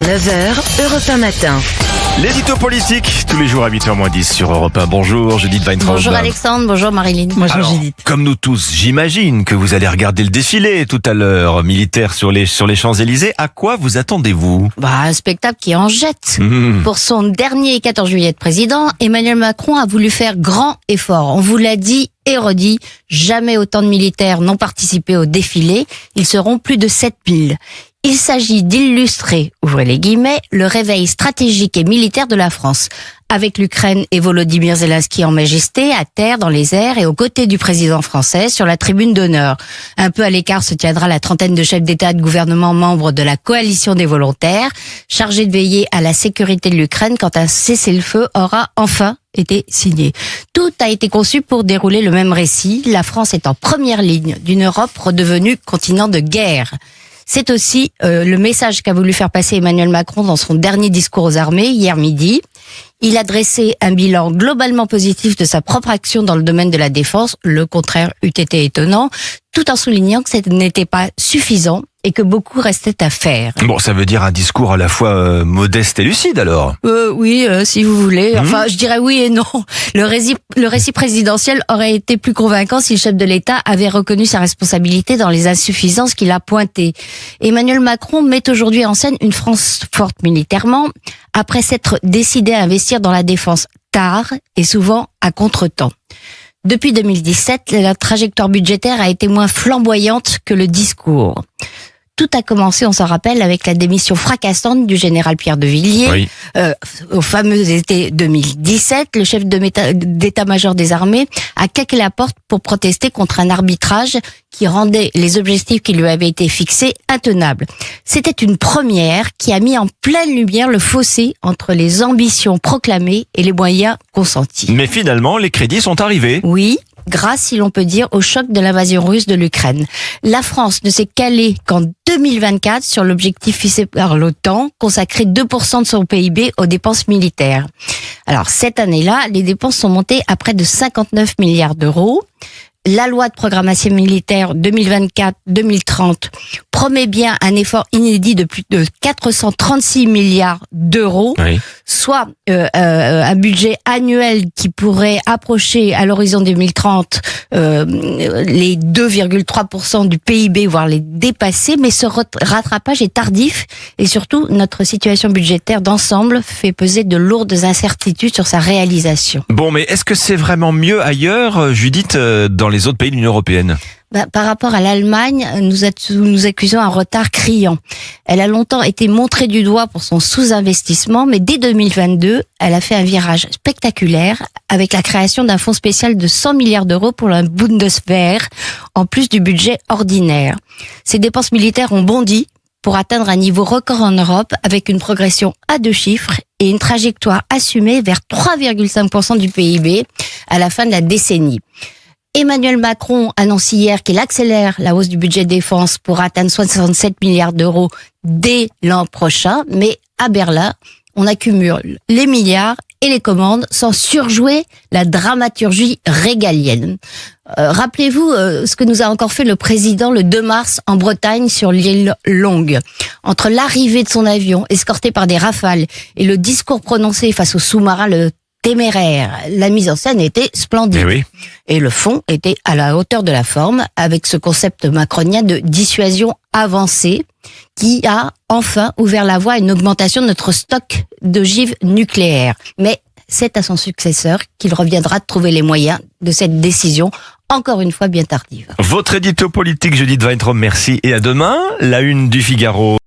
9h, Europe 1 matin. L'édito politique, tous les jours à 8h-10 sur Europe 1. Bonjour Judith Weintraub. Bonjour Alexandre, bonjour Marilyn. Bonjour Judith. Comme nous tous, j'imagine que vous allez regarder le défilé tout à l'heure, militaire sur les Champs-Élysées. À quoi vous attendez-vous ? Un spectacle qui en jette. Mmh. Pour son dernier 14 juillet de président, Emmanuel Macron a voulu faire grand effort. On vous l'a dit et redit, jamais autant de militaires n'ont participé au défilé. Ils seront plus de 7000. Il s'agit d'illustrer, ouvrez les guillemets, le réveil stratégique et militaire de la France. Avec l'Ukraine et Volodymyr Zelensky en majesté, à terre, dans les airs et aux côtés du président français sur la tribune d'honneur. Un peu à l'écart se tiendra la trentaine de chefs d'État et de gouvernement membres de la coalition des volontaires, chargés de veiller à la sécurité de l'Ukraine quand un cessez-le-feu aura enfin été signé. Tout a été conçu pour dérouler le même récit. La France est en première ligne d'une Europe redevenue continent de guerre. C'est aussi le message qu'a voulu faire passer Emmanuel Macron dans son dernier discours aux armées, hier midi. Il a dressé un bilan globalement positif de sa propre action dans le domaine de la défense. Le contraire eût été étonnant, tout en soulignant que ce n'était pas suffisant et que beaucoup restait à faire. Bon, ça veut dire un discours à la fois modeste et lucide alors. Oui, si vous voulez. Enfin, je dirais oui et non. Le récit présidentiel aurait été plus convaincant si le chef de l'État avait reconnu sa responsabilité dans les insuffisances qu'il a pointées. Emmanuel Macron met aujourd'hui en scène une France forte militairement, après s'être décidé à investir dans la défense tard et souvent à contretemps. Depuis 2017, la trajectoire budgétaire a été moins flamboyante que le discours. Tout a commencé, on s'en rappelle, avec la démission fracassante du général Pierre de Villiers. Oui. Au fameux été 2017, le chef d'état-major des armées a claqué la porte pour protester contre un arbitrage qui rendait les objectifs qui lui avaient été fixés intenables. C'était une première qui a mis en pleine lumière le fossé entre les ambitions proclamées et les moyens consentis. Mais finalement, les crédits sont arrivés. Oui, grâce, si l'on peut dire, au choc de l'invasion russe de l'Ukraine. La France ne s'est calée qu'en 2024 sur l'objectif fixé par l'OTAN, consacrer 2% de son PIB aux dépenses militaires. Alors, cette année-là, les dépenses sont montées à près de 59 milliards d'euros. La loi de programmation militaire 2024-2030 promet bien un effort inédit de plus de 436 milliards d'euros, Oui. soit un budget annuel qui pourrait approcher à l'horizon 2030 les 2,3% du PIB, voire les dépasser, mais ce rattrapage est tardif et surtout notre situation budgétaire d'ensemble fait peser de lourdes incertitudes sur sa réalisation. Bon, mais est-ce que c'est vraiment mieux ailleurs, Judith, dans les autres pays de l'Union européenne ? Par rapport à l'Allemagne, nous accusons un retard criant. Elle a longtemps été montrée du doigt pour son sous-investissement, mais dès 2022, elle a fait un virage spectaculaire avec la création d'un fonds spécial de 100 milliards d'euros pour la Bundeswehr, en plus du budget ordinaire. Ces dépenses militaires ont bondi pour atteindre un niveau record en Europe avec une progression à 2 chiffres et une trajectoire assumée vers 3,5% du PIB à la fin de la décennie. Emmanuel Macron annonce hier qu'il accélère la hausse du budget défense pour atteindre 67 milliards d'euros dès l'an prochain. Mais à Berlin, on accumule les milliards et les commandes sans surjouer la dramaturgie régalienne. Rappelez-vous ce que nous a encore fait le président le 2 mars en Bretagne sur l'île Longue. Entre l'arrivée de son avion, escorté par des rafales, et le discours prononcé face au sous-marin le Téméraire, la mise en scène était splendide. Eh oui. Et le fond était à la hauteur de la forme, avec ce concept macronien de dissuasion avancée qui a enfin ouvert la voie à une augmentation de notre stock d'ogives nucléaires. Mais c'est à son successeur qu'il reviendra de trouver les moyens de cette décision, encore une fois bien tardive. Votre édito politique, Judith Weintraub, merci et à demain. La une du Figaro.